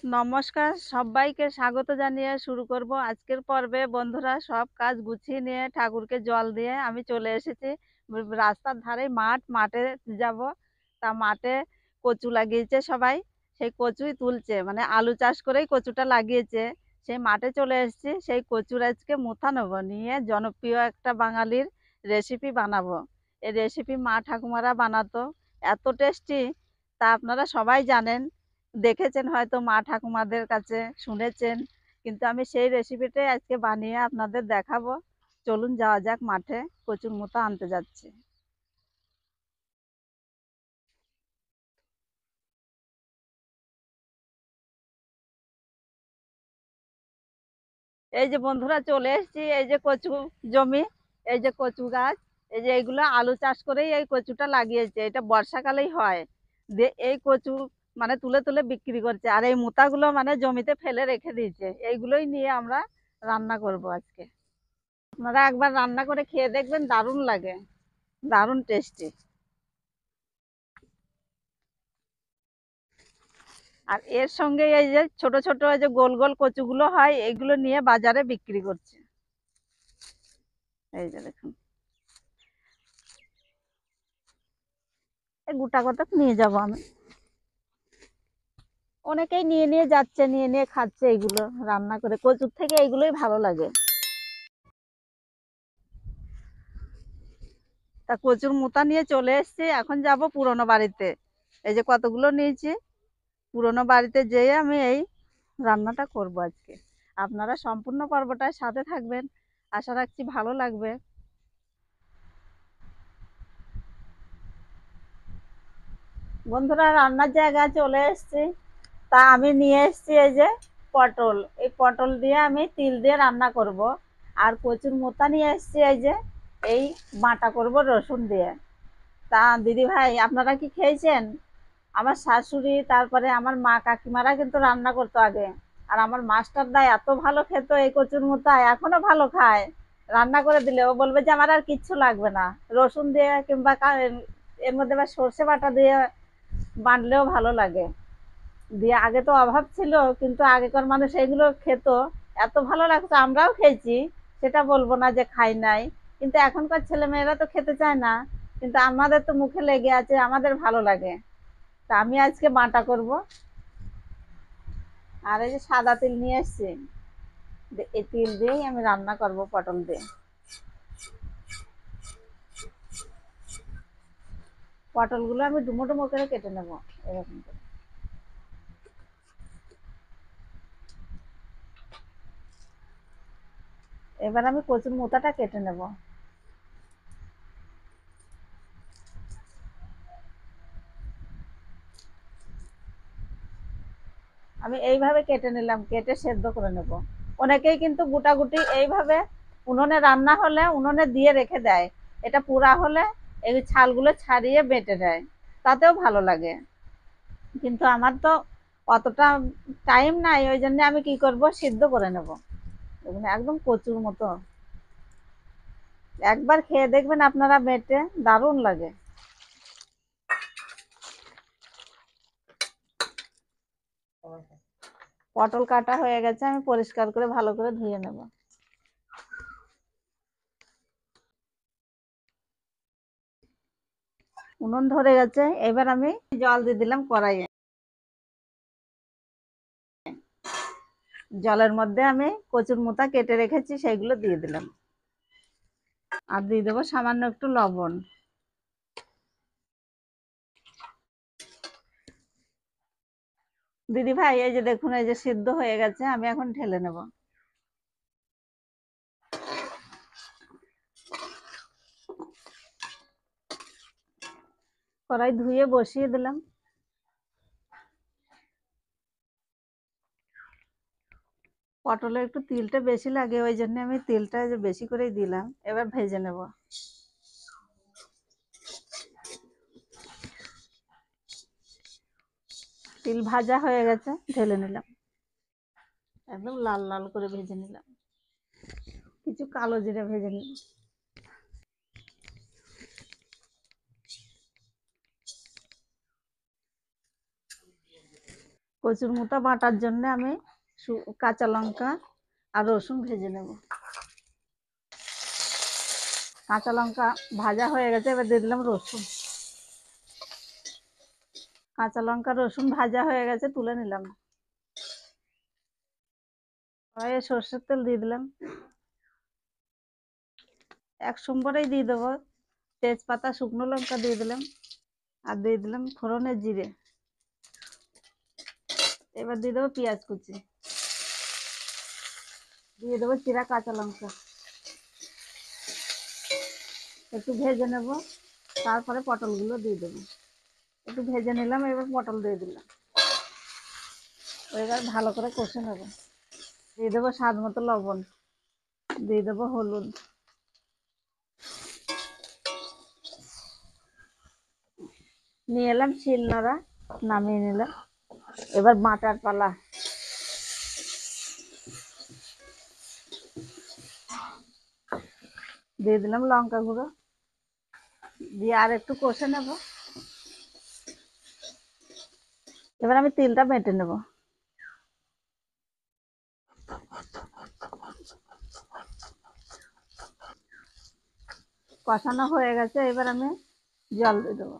নমস্কার, সবাইকে স্বাগত জানিয়ে শুরু করব আজকের পর্বে। বন্ধুরা, সব কাজ গুছিয়ে নিয়ে ঠাকুরকে জল দিয়ে আমি চলে এসেছি রাস্তার ধারে মাঠে যাব। তা মাঠে কচু লাগিয়েছে সবাই, সেই কচুই তুলছে, মানে আলু চাষ করেই কচুটা লাগিয়েছে। সেই মাঠে চলে এসেছি, সেই কচুর আজকে মুথা নেবো, নিয়ে জনপ্রিয় একটা বাঙালির রেসিপি বানাবো। এই রেসিপি মা ঠাকুমারা বানাতো, এত টেস্টি। তা আপনারা সবাই জানেন, দেখেছেন হয়তো মা ঠাকুমাদের কাছে, শুনেছেন, কিন্তু আমি সেই রেসিপিটাই আজকে বানিয়ে আপনাদের দেখাবো। চলুন যাওয়া যাক মাঠে, কচুর মুথা আনতে যাচ্ছি। এই যে বন্ধুরা, চলে এসেছি, এই যে কচু জমি, এই যে কচু গাছ, এই যে এইগুলো আলু চাষ করেই এই কচুটা লাগিয়েছে। এটা বর্ষাকালেই হয়। এই কচু মানে তুলে তুলে বিক্রি করছে, আর এই মুথাগুলো মানে জমিতে ফেলে রেখে দিয়েছে। এইগুলোই নিয়ে আমরা রান্না করব আজকে। আপনারা একবার রান্না করে খেয়ে দেখবেন, দারুণ লাগে, দারুণ টেস্টি। আর এর সঙ্গে এই যে ছোট ছোট এই যে গোল গোল কচুগুলো হয়, এগুলো নিয়ে বাজারে বিক্রি করছে। এই যে দেখুন, এই গোটা কতক নিয়ে যাব আমি। অনেকেই নিয়ে নিয়ে যাচ্ছে, নিয়ে নিয়ে খাচ্ছে। এইগুলো রান্না করে, কচুর থেকে এইগুলোই ভালো লাগে। তা কচুর মোতা নিয়ে চলে এসেছি, এখন যাব পুরনো বাড়িতে। এই যে কতগুলো নিয়েছি, পুরনো বাড়িতে যেয়ে আমি এই রান্নাটা করব আজকে। আপনারা সম্পূর্ণ পর্বটার সাথে থাকবেন, আশা রাখছি ভালো লাগবে। বন্ধুরা, রান্নার জায়গায় চলে এসেছি। তা আমি নিয়ে এসেছি এই যে পটল। এই পটল দিয়ে আমি তিল দিয়ে রান্না করব। আর কচুর মোতা নিয়ে এসেছি, এই যে এই বাটা করব রসুন দিয়ে। তা দিদি ভাই, আপনারা কি খেয়েছেন? আমার শাশুড়ি, তারপরে আমার মা কাকিমারা কিন্তু রান্না করতো আগে। আর আমার মাস্টারদা এত ভালো খেত এই কচুর মোতা, এখনো ভালো খায়। রান্না করে দিলে ও বলবে যে আমার আর কিচ্ছু লাগবে না, রসুন দিয়ে কিংবা এর মধ্যে বা সর্ষে বাটা দিয়ে বাটলেও ভালো লাগে। দিয়ে আগে তো অভাব ছিল, কিন্তু আগেকার মানুষ এগুলো খেত, এত ভালো লাগতো। আমরাও খেয়েছি, সেটা বলবো না যে খাই নাই, কিন্তু এখনকার ছেলে মেয়েরা তো খেতে চায় না। কিন্তু আমাদের তো মুখে লেগে আছে, আমাদের ভালো লাগে। তা আমি আজকে বাটা করব। আর এই যে সাদা তিল নিয়ে এসছি, এই তিল দিয়েই আমি রান্না করব পটল দিয়ে। পটলগুলো আমি ডুমো ডুমো করে কেটে নেবো, এরকম করে। এবার আমি কচুর মোতাটা কেটে নেব। আমি এইভাবে কেটে নিলাম, কেটে সেদ্ধ করে নেব। অনেকেই কিন্তু গোটাগুটি এইভাবে উনুনে রান্না হলে উনুনে দিয়ে রেখে দেয়, এটা পুরা হলে এই ছালগুলো ছাড়িয়ে বেটে দেয়, তাতেও ভালো লাগে। কিন্তু আমার তো অতটা টাইম নাই, ওই জন্য আমি কি করব, সিদ্ধ করে নেব। দেখুন, একদম কচুর মতো। একবার খেয়ে দেখবেন আপনারা, বেটে দারুণ লাগে। পটল কাটা হয়ে গেছে, আমি পরিষ্কার করে ভালো করে ধুয়ে নেব। উনুন ধরে গেছে, এবার আমি জল দিয়ে দিলাম কড়াইয়ে। জলের মধ্যে আমি কচুর মোতা কেটে রেখেছি, সেইগুলো দিয়ে দিলাম। আর দিয়ে দেবো সামান্য একটু লবণ। দিদি ভাই, এই যে দেখুন, এই যে সিদ্ধ হয়ে গেছে, আমি এখন ঢেলে নেব। কড়াই ধুয়ে বসিয়ে দিলাম। পটলে একটু তিলটা বেশি লাগে, ওই জন্য আমি তিলটা যে বেশি করেই দিলাম। এবার ভেজে নেব। তিল ভাজা হয়ে গেছে, ঢেলে নিলাম। একদম লাল লাল করে ভেজে নিলাম। কিছু কালো জিরে ভেজে নিলাম। কচুর মুতা বাটার জন্য আমি কাঁচা লঙ্কা আর রসুন ভেজে নেব। কাঁচা লঙ্কা ভাজা হয়ে গেছে, এবার দিয়ে দিলাম রসুন। কাঁচা লঙ্কা রসুন ভাজা হয়ে গেছে, তুলে নিলাম। কড়াইয়ে সর্ষের তেল দিয়ে দিলাম, এক সম্বরেই দিয়ে দেবো তেজপাতা, শুকনো লঙ্কা দিয়ে দিলাম, আর দিয়ে দিলাম ফোড়নের জিরে। এবার দিয়ে দেবো পেঁয়াজ কুচি, দিয়ে দেবো চিরা কাঁচা লঙ্কা, একটু ভেজে নেব। তারপরে পটলগুলো দিয়ে দেবো, একটু ভেজে নিলাম, এবার পটল দিয়ে দিলাম। এবার ভালো করে কষে নেব। দিয়ে দেবো স্বাদ মতো লবণ, দিয়ে দেবো হলুদ, নিয়ে এলাম শিলনোড়া, নামিয়ে নিলাম। এবার বাটার পালা। দিয়ে দিলাম লঙ্কা গুঁড়ো, দিয়ে আর একটু কষে নেব। এবার আমি তিলটা বেটে নেব। কষানো হয়ে গেছে, এবার আমি জল দিয়ে দেবো।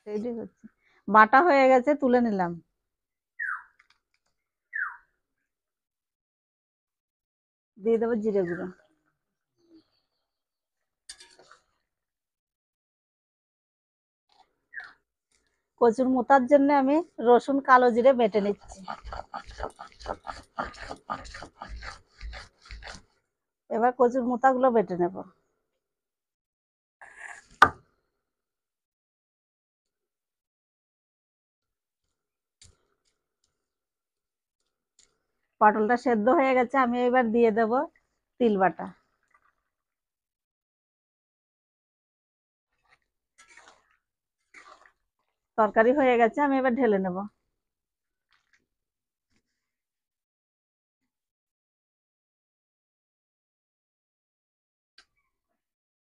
রেডি হচ্ছে, বাটা হয়ে গেছে, তুলে নিলাম। দিয়ে দেবো জিরে গুঁড়ো। কচুর মোতার জন্য আমি রসুন কালো জিরে বেটে নিচ্ছি। এবার কচুর মোতাগুলো বেটে নেব। পটলটা সেদ্ধ হয়ে গেছে, আমি এবার দিয়ে দেব তিল বাটা। তরকারি হয়ে গেছে, আমি এবার ঢেলে নেব।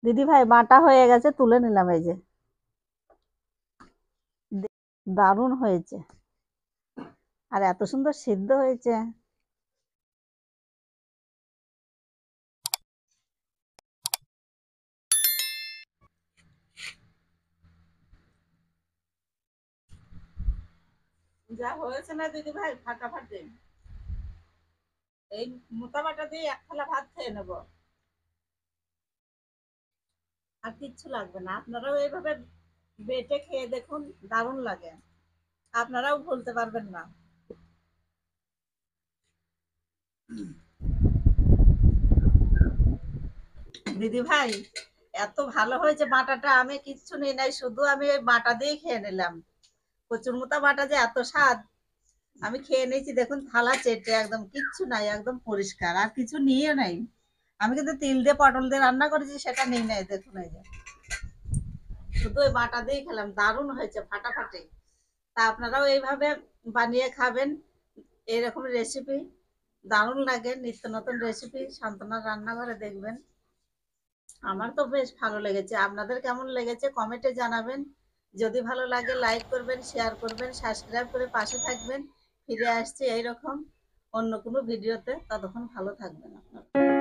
দিদি ভাই বাটা হয়ে গেছে, তুলে নিলাম। এই যে দারুণ হয়েছে, আর এত সুন্দর সিদ্ধ হয়েছে। যা হয়েছে না দিদি ভাই, ফাটাফাটি। এই মোটা বাটা দিয়ে এক থালা ভাত খেয়ে নেবো, আর কিচ্ছু লাগবে না। আপনারাও এইভাবে বেটে খেয়ে দেখুন, দারুণ লাগে, আপনারাও ভুলতে পারবেন না। দিদি ভাই এত ভালো হয়েছে বাটাটা, আমি কিচ্ছু নিই নাই, শুধু আমি ওই বাটা দিয়ে খেয়ে নিলাম। কচুর মোটা বাটা যে এত স্বাদ, আমি খেয়ে নিয়েছি দেখুন, থালা চেটে, একদম কিচ্ছু নাই, একদম পরিষ্কার, আর কিছু নিয়ে নাই। আমি কিন্তু তিল দিয়ে পটল দিয়ে রান্না করেছি, সেটা নিয়ে নাই, দেখুন এই যে শুধু ওই বাটা দিয়ে খেলাম, দারুণ হয়েছে, ফাটাফাটি। তা আপনারাও এইভাবে বানিয়ে খাবেন, এরকম রেসিপি দারুণ লাগে। নিত্য নতুন রেসিপি সান্তনার রান্নাঘরে দেখবেন। আমার তো বেশ ভালো লেগেছে, আপনাদের কেমন লেগেছে কমেন্টে জানাবেন। যদি ভালো লাগে লাইক করবেন, শেয়ার করবেন, সাবস্ক্রাইব করে পাশে থাকবেন। ফিরে আসছি এইরকম অন্য কোনো ভিডিওতে, ততক্ষণ ভালো থাকবেন আপনারা।